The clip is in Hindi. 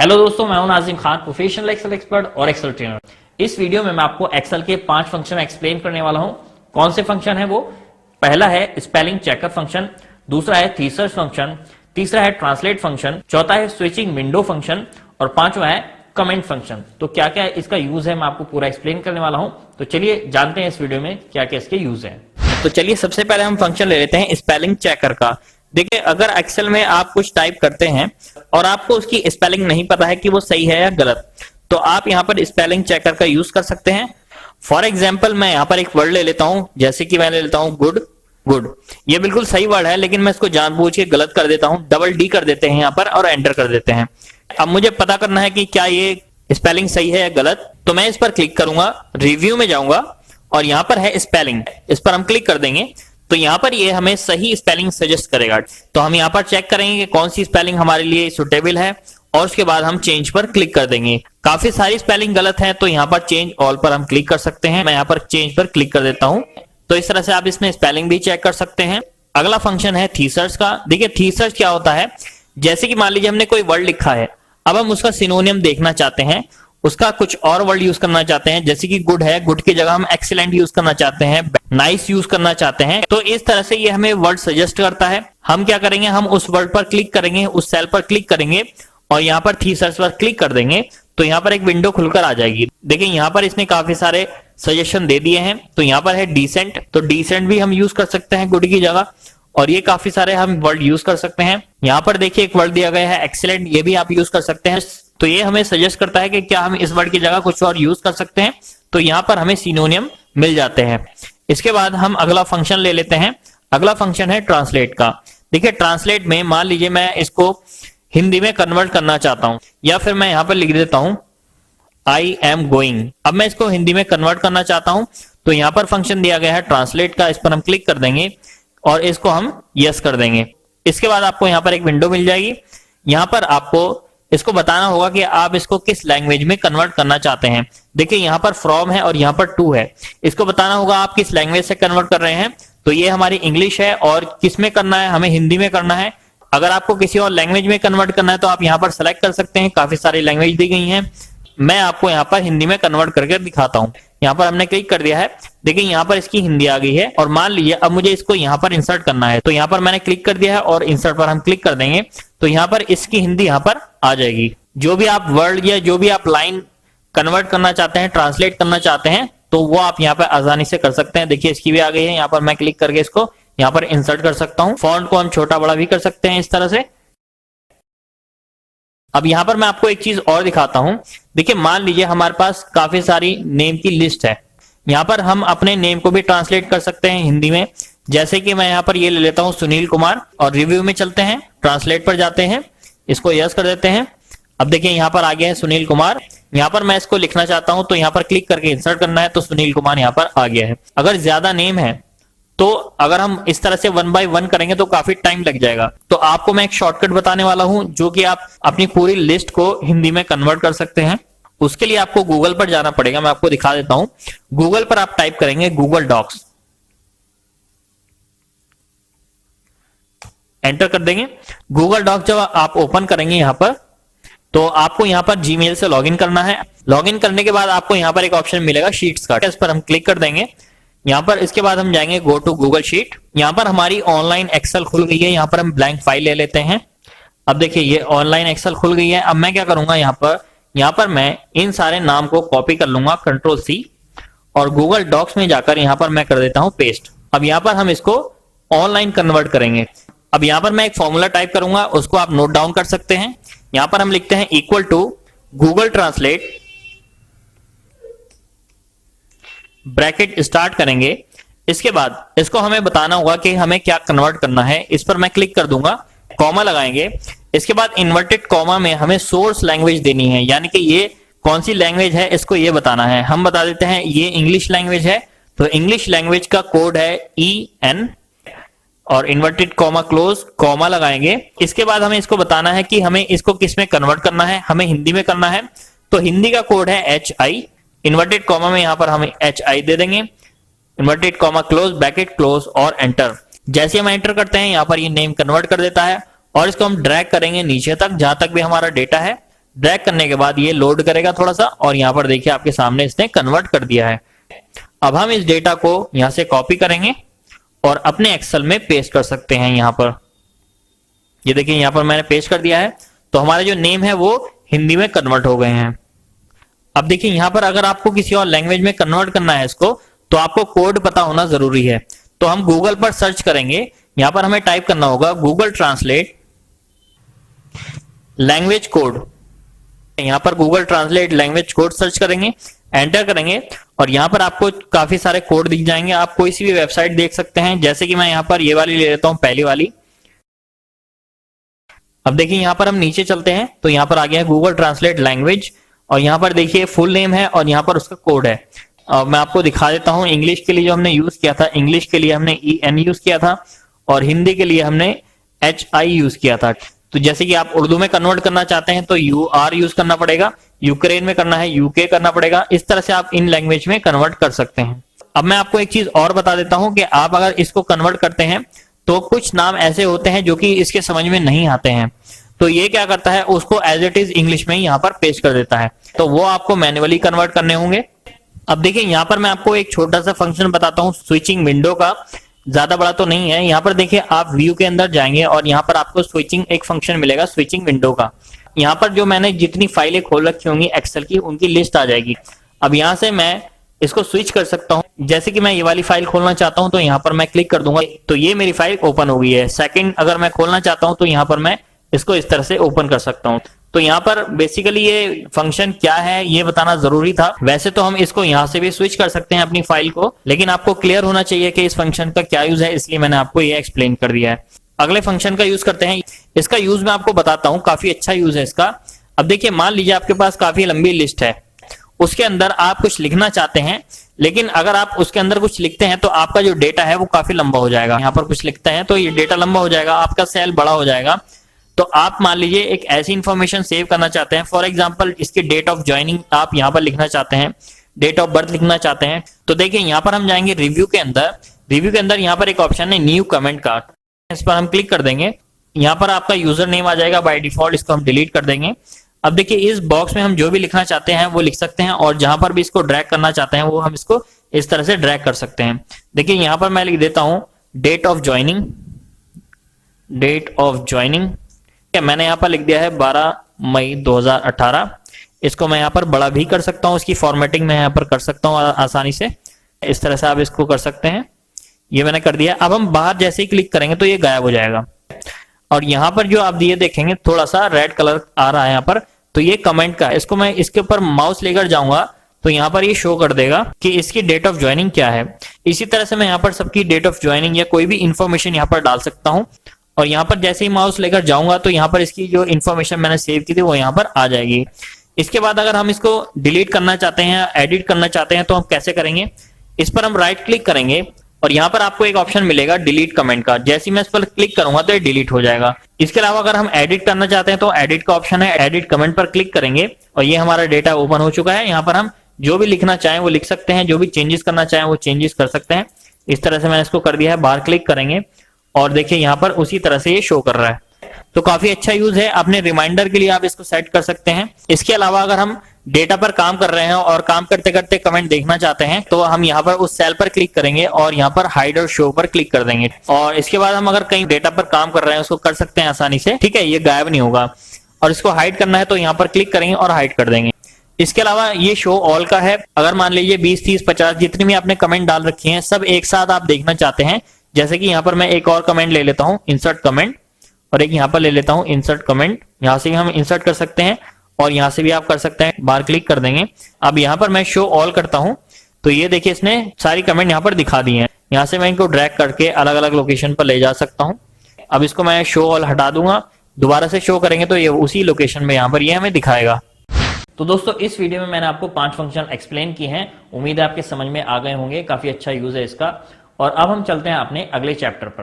हेलो दोस्तों, मैं हूं Nazim Khan, professional Excel expert और एक्सेल ट्रेनर। इस वीडियो में मैं आपको एक्सेल के 5 फंक्शन एक्सप्लेन करने वाला हूं। कौन से फंक्शन है वो? पहला है स्पेलिंग चेकर फंक्शन, दूसरा है थीसर्स फंक्शन, तीसरा है ट्रांसलेट फंक्शन, चौथा है स्विचिंग विंडो फंक्शन और पांचवा है कमेंट फंक्शन। तो क्या क्या इसका यूज है मैं आपको पूरा एक्सप्लेन करने वाला हूं। तो चलिए जानते हैं इस वीडियो में क्या क्या इसके यूज है। तो चलिए सबसे पहले हम फंक्शन ले लेते हैं स्पेलिंग चेकर का। देखिए, अगर एक्सेल में आप कुछ टाइप करते हैं और आपको उसकी स्पेलिंग नहीं पता है कि वो सही है या गलत, तो आप यहाँ पर स्पेलिंग चेकर का यूज कर सकते हैं। फॉर एग्जाम्पल मैं यहाँ पर एक वर्ड ले लेता हूं, जैसे कि मैं ले लेता हूं गुड। गुड ये बिल्कुल सही वर्ड है, लेकिन मैं इसको जानबूझ के गलत कर देता हूं। डबल डी कर देते हैं यहाँ पर और एंटर कर देते हैं। अब मुझे पता करना है कि क्या ये स्पेलिंग सही है या गलत, तो मैं इस पर क्लिक करूंगा, रिव्यू में जाऊंगा और यहाँ पर है स्पेलिंग, इस पर हम क्लिक कर देंगे तो यहाँ पर ये हमें सही स्पेलिंग सजेस्ट करेगा। तो हम यहाँ पर चेक करेंगे कि कौन सी स्पेलिंग हमारे लिए सुटेबल है और उसके बाद हम चेंज पर क्लिक कर देंगे। काफी सारी स्पेलिंग गलत है तो यहाँ पर चेंज ऑल पर हम क्लिक कर सकते हैं। मैं यहाँ पर चेंज पर क्लिक कर देता हूँ। तो इस तरह से आप इसमें स्पेलिंग भी चेक कर सकते हैं। अगला फंक्शन है थीसर्स का। देखिए, थीसर्स क्या होता है, जैसे कि मान लीजिए हमने कोई वर्ड लिखा है, अब हम उसका सिनोनियम देखना चाहते हैं, उसका कुछ और वर्ड यूज करना चाहते हैं। जैसे कि गुड है, गुड की जगह हम एक्सीलेंट यूज करना चाहते हैं, नाइस यूज करना चाहते हैं। तो इस तरह से ये हमें वर्ड सजेस्ट करता है। हम क्या करेंगे, हम उस वर्ड पर क्लिक करेंगे, उस सेल पर क्लिक करेंगे और यहाँ पर थीसर्स पर क्लिक कर देंगे तो यहाँ पर एक विंडो खुलकर आ जाएगी। देखिए, यहाँ पर इसने काफी सारे सजेशन दे दिए हैं। तो यहाँ पर है डिसेंट, तो डिसेंट भी हम यूज कर सकते हैं गुड की जगह, और ये काफी सारे हम वर्ड यूज कर सकते हैं। यहाँ पर देखिए एक वर्ड दिया गया है एक्सीलेंट, ये भी आप यूज कर सकते हैं। तो ये हमें सजेस्ट करता है कि क्या हम इस वर्ड की जगह कुछ और यूज कर सकते हैं। तो यहाँ पर हमें सिनोनियम मिल जाते हैं। इसके बाद हम अगला फंक्शन ले लेते हैं। अगला फंक्शन है ट्रांसलेट का। देखिए, ट्रांसलेट में मान लीजिए मैं इसको हिंदी में कन्वर्ट करना चाहता हूं, या फिर मैं यहाँ पर लिख देता हूं आई एम गोइंग। अब मैं इसको हिंदी में कन्वर्ट करना चाहता हूं तो यहाँ पर फंक्शन दिया गया है ट्रांसलेट का, इस पर हम क्लिक कर देंगे और इसको हम यस कर देंगे। इसके बाद आपको यहाँ पर एक विंडो मिल जाएगी। यहाँ पर आपको इसको बताना होगा कि आप इसको किस लैंग्वेज में कन्वर्ट करना चाहते हैं। देखिए, यहाँ पर फ्रॉम है और यहाँ पर टू है। इसको बताना होगा आप किस लैंग्वेज से कन्वर्ट कर रहे हैं। तो ये हमारी इंग्लिश है और किस में करना है, हमें हिंदी में करना है। अगर आपको किसी और लैंग्वेज में कन्वर्ट करना है तो आप यहाँ पर सेलेक्ट कर सकते हैं। काफी सारी लैंग्वेज दी गई हैं। मैं आपको यहाँ पर हिंदी में कन्वर्ट करके दिखाता हूँ। यहाँ पर हमने क्लिक कर दिया है। देखिए, यहाँ पर इसकी हिंदी आ गई है और मान लीजिए अब मुझे इसको यहाँ पर इंसर्ट करना है। तो यहाँ पर मैंने क्लिक कर दिया है और इंसर्ट पर हम क्लिक कर देंगे तो यहाँ पर इसकी हिंदी यहाँ पर आ जाएगी। जो भी आप वर्ड या जो भी आप लाइन कन्वर्ट करना चाहते हैं, ट्रांसलेट करना चाहते हैं, तो वो आप यहाँ पर आसानी से कर सकते हैं। देखिए, इसकी भी आ गई है। यहाँ पर मैं क्लिक करके इसको यहाँ पर इंसर्ट कर सकता हूँ। फॉन्ट को हम छोटा बड़ा भी कर सकते हैं इस तरह से। अब यहाँ पर मैं आपको एक चीज और दिखाता हूं। देखिए, मान लीजिए हमारे पास काफी सारी नेम की लिस्ट है। यहाँ पर हम अपने नेम को भी ट्रांसलेट कर सकते हैं हिंदी में। जैसे कि मैं यहाँ पर ये ले लेता हूँ सुनील कुमार और रिव्यू में चलते हैं, ट्रांसलेट पर जाते हैं, इसको यस कर देते हैं। अब देखिए यहाँ पर आ गया है सुनील कुमार। यहाँ पर मैं इसको लिखना चाहता हूं तो यहाँ पर क्लिक करके इंसर्ट करना है तो सुनील कुमार यहाँ पर आ गया है। अगर ज्यादा नेम है तो अगर हम इस तरह से 1 बाय 1 करेंगे तो काफी टाइम लग जाएगा। तो आपको मैं एक शॉर्टकट बताने वाला हूं जो कि आप अपनी पूरी लिस्ट को हिंदी में कन्वर्ट कर सकते हैं। उसके लिए आपको गूगल पर जाना पड़ेगा। मैं आपको दिखा देता हूं। गूगल पर आप टाइप करेंगे गूगल डॉक्स, एंटर कर देंगे। गूगल डॉक्स जब आप ओपन करेंगे यहाँ पर तो आपको यहाँ पर जीमेल से लॉगिन करना है। लॉगिन करने के बाद आपको यहाँ पर एक ऑप्शन मिलेगा शीट्स का, इस पर हम क्लिक कर देंगे। यहाँ पर इसके बाद हम जाएंगे गो टू गूगल शीट। यहाँ पर हमारी ऑनलाइन एक्सेल खुल गई है। यहाँ पर हम ब्लैंक फाइल ले लेते हैं। अब देखिए, ये ऑनलाइन एक्सेल खुल गई है। अब मैं क्या करूंगा, यहाँ पर मैं इन सारे नाम को कॉपी कर लूंगा, Ctrl+C, और गूगल डॉक्स में जाकर यहाँ पर मैं कर देता हूँ पेस्ट। अब यहाँ पर हम इसको ऑनलाइन कन्वर्ट करेंगे। अब यहाँ पर मैं एक फॉर्मूला टाइप करूंगा, उसको आप नोट डाउन कर सकते हैं। यहाँ पर हम लिखते हैं equal to Google Translate, bracket start करेंगे। इसके बाद इसको हमें बताना होगा कि हमें क्या कन्वर्ट करना है। इस पर मैं क्लिक कर दूंगा, कॉमा लगाएंगे। इसके बाद इन्वर्टेड कॉमा में हमें सोर्स लैंग्वेज देनी है, यानी कि ये कौन सी लैंग्वेज है इसको ये बताना है। हम बता देते हैं ये इंग्लिश लैंग्वेज है, तो इंग्लिश लैंग्वेज का कोड है EN और इन्वर्टेड कॉमा क्लोज, कॉमा लगाएंगे। इसके बाद हमें इसको बताना है कि हमें इसको किस में कन्वर्ट करना है। हमें हिंदी में करना है तो हिंदी का कोड है HI, इन्वर्टेड कॉमा में यहाँ पर हमें HI दे देंगे, inverted comma close, bracket close और एंटर। जैसे हम एंटर करते हैं यहाँ पर ये नेम कन्वर्ट कर देता है और इसको हम ड्रैग करेंगे नीचे तक, जहां तक भी हमारा डेटा है ड्रैग करने के बाद ये लोड करेगा थोड़ा सा, और यहाँ पर देखिए आपके सामने इसने कन्वर्ट कर दिया है। अब हम इस डेटा को यहां से कॉपी करेंगे और अपने एक्सेल में पेस्ट कर सकते हैं। यहां पर ये देखिए यहां पर मैंने पेस्ट कर दिया है, तो हमारे जो नेम है वो हिंदी में कन्वर्ट हो गए हैं। अब देखिए यहां पर अगर आपको किसी और लैंग्वेज में कन्वर्ट करना है इसको, तो आपको कोड पता होना जरूरी है। तो हम गूगल पर सर्च करेंगे, यहां पर हमें टाइप करना होगा गूगल ट्रांसलेट लैंग्वेज कोड। यहां पर Google translate language code search करेंगे, एंटर करेंगे, और यहां पर आपको काफी सारे कोड दिख जाएंगे। आप कोई सी भी वेबसाइट देख सकते हैं, जैसे कि मैं यहां पर ये वाली ले लेता हूं, पहली वाली। अब देखिए यहां पर हम नीचे चलते हैं, तो यहां पर आ गया है गूगल ट्रांसलेट लैंग्वेज, और यहां पर देखिए फुल नेम है और यहां पर उसका कोड है। मैं आपको दिखा देता हूं। इंग्लिश के लिए जो हमने यूज किया था, इंग्लिश के लिए हमने EN यूज किया था, और हिंदी के लिए हमने HI यूज किया था। तो जैसे कि आप उर्दू में कन्वर्ट करना चाहते हैं तो UR यूज करना पड़ेगा, यूक्रेन में करना है UK करना पड़ेगा। इस तरह से आप इन लैंग्वेज में कन्वर्ट कर सकते हैं। अब मैं आपको एक चीज और बता देता हूं कि आप अगर इसको कन्वर्ट करते हैं तो कुछ नाम ऐसे होते हैं जो कि इसके समझ में नहीं आते हैं, तो ये क्या करता है, उसको एज इट इज इंग्लिश में यहाँ पर पेस्ट कर देता है। तो वो आपको मैन्युअली कन्वर्ट करने होंगे। अब देखिए यहाँ पर मैं आपको एक छोटा सा फंक्शन बताता हूँ स्विचिंग विंडो का, ज्यादा बड़ा तो नहीं है। यहाँ पर देखिए आप व्यू के अंदर जाएंगे और यहाँ पर आपको स्विचिंग एक फंक्शन मिलेगा स्विचिंग विंडो का। यहाँ पर जो मैंने जितनी फाइलें खोल रखी होंगी एक्सेल की, उनकी लिस्ट आ जाएगी। अब यहाँ से मैं इसको स्विच कर सकता हूँ। जैसे कि मैं ये वाली फाइल खोलना चाहता हूँ तो यहाँ पर मैं क्लिक कर दूंगा, तो ये मेरी फाइल ओपन हो गई है। सेकंड अगर मैं खोलना चाहता हूँ तो यहाँ पर मैं इसको इस तरह से ओपन कर सकता हूँ। तो यहाँ पर बेसिकली ये फंक्शन क्या है ये बताना जरूरी था। वैसे तो हम इसको यहाँ से भी स्विच कर सकते हैं अपनी फाइल को, लेकिन आपको क्लियर होना चाहिए कि इस फंक्शन का क्या यूज है, इसलिए मैंने आपको ये एक्सप्लेन कर दिया है। अगले फंक्शन का यूज करते हैं। इसका यूज मैं आपको बताता हूँ, काफी अच्छा यूज है इसका। अब देखिए मान लीजिए आपके पास काफी लंबी लिस्ट है, उसके अंदर आप कुछ लिखना चाहते हैं, लेकिन अगर आप उसके अंदर कुछ लिखते हैं तो आपका जो डेटा है वो काफी लंबा हो जाएगा। यहाँ पर कुछ लिखते हैं तो ये डेटा लंबा हो जाएगा, आपका सेल बड़ा हो जाएगा। तो आप मान लीजिए एक ऐसी इंफॉर्मेशन सेव करना चाहते हैं, फॉर एग्जांपल इसकी डेट ऑफ ज्वाइनिंग आप यहाँ पर लिखना चाहते हैं, डेट ऑफ बर्थ लिखना चाहते हैं। तो देखिए यहाँ पर हम जाएंगे रिव्यू के अंदर। रिव्यू के अंदर यहाँ पर एक ऑप्शन है न्यू कमेंट का, इस पर हम क्लिक कर देंगे। यहाँ पर आपका यूजर नेम आ जाएगा बाय डिफॉल्ट, इसको हम डिलीट कर देंगे। अब देखिए इस बॉक्स में हम जो भी लिखना चाहते हैं वो लिख सकते हैं, और जहां पर भी इसको ड्रैग करना चाहते हैं वो हम इसको इस तरह से ड्रैग कर सकते हैं। देखिए यहाँ पर मैं लिख देता हूं date of joining, date of joining मैंने यहाँ पर लिख दिया है 12 मई 2018। इसको मैं यहाँ पर बड़ा भी कर सकता हूँ, इसकी फॉर्मेटिंग मैं यहाँ पर कर सकता हूँ आसानी से। इस तरह से आप इसको कर सकते हैं, ये मैंने कर दिया। अब हम बाहर जैसे ही क्लिक करेंगे तो ये गायब हो जाएगा, और यहाँ पर जो आप ये देखेंगे थोड़ा सा रेड कलर आ रहा है यहाँ पर, तो ये कमेंट का है। इसको मैं इसके ऊपर माउस लेकर जाऊंगा तो यहाँ पर ये शो कर देगा कि इसकी डेट ऑफ ज्वाइनिंग क्या है। इसी तरह से मैं यहाँ पर सबकी डेट ऑफ ज्वाइनिंग या कोई भी इंफॉर्मेशन यहाँ पर डाल सकता हूँ, और यहाँ पर जैसे ही माउस लेकर जाऊंगा तो यहाँ पर इसकी जो इन्फॉर्मेशन मैंने सेव की थी वो यहाँ पर आ जाएगी। इसके बाद अगर हम इसको डिलीट करना चाहते हैं, एडिट करना चाहते हैं, तो हम कैसे करेंगे, इस पर हम राइट क्लिक करेंगे और यहाँ पर आपको एक ऑप्शन मिलेगा डिलीट कमेंट का। जैसे ही मैं इस पर क्लिक करूंगा तो ये डिलीट हो जाएगा। इसके अलावा अगर हम एडिट करना चाहते हैं तो एडिट का ऑप्शन है, एडिट कमेंट पर क्लिक करेंगे और ये हमारा डेटा ओपन हो चुका है। यहाँ पर हम जो भी लिखना चाहें वो लिख सकते हैं, जो भी चेंजेस करना चाहें वो चेंजेस कर सकते हैं। इस तरह से मैंने इसको कर दिया है। बाहर क्लिक करेंगे और देखिए यहाँ पर उसी तरह से ये शो कर रहा है। तो काफी अच्छा यूज है, अपने रिमाइंडर के लिए आप इसको सेट कर सकते हैं। इसके अलावा अगर हम डेटा पर काम कर रहे हैं और काम करते करते कमेंट देखना चाहते हैं तो हम यहाँ पर उस सेल पर क्लिक करेंगे और यहाँ पर हाइड और शो पर क्लिक कर देंगे, और इसके बाद हम अगर कहीं डेटा पर काम कर रहे हैं उसको कर सकते हैं आसानी से। ठीक है, ये गायब नहीं होगा। और इसको हाइड करना है तो यहाँ पर क्लिक करेंगे और हाइड कर देंगे। इसके अलावा ये शो ऑल का है। अगर मान लीजिए 20, 30, 50 जितनी भी आपने कमेंट डाल रखी हैं सब एक साथ आप देखना चाहते हैं, जैसे कि यहाँ पर मैं एक और कमेंट ले लेता हूँ, इंसर्ट कमेंट, और एक यहाँ पर ले लेता हूँ इंसर्ट कमेंट। यहाँ से भी हम इंसर्ट कर सकते हैं और यहाँ से भी आप कर सकते हैं। बाहर क्लिक कर देंगे। अब यहाँ पर मैं शो ऑल करता हूँ तो ये देखिए इसने सारी कमेंट यहाँ पर दिखा दी हैं। यहाँ से मैं इनको ड्रैग करके अलग अलग लोकेशन पर ले जा सकता हूँ। अब इसको मैं शो ऑल हटा दूंगा, दोबारा से शो करेंगे तो ये उसी लोकेशन में यहाँ पर ये हमें दिखाएगा। तो दोस्तों इस वीडियो में मैंने आपको 5 फंक्शन एक्सप्लेन किए हैं। उम्मीद है आपके समझ में आ गए होंगे, काफी अच्छा यूज है इसका। और अब हम चलते हैं अपने अगले चैप्टर पर।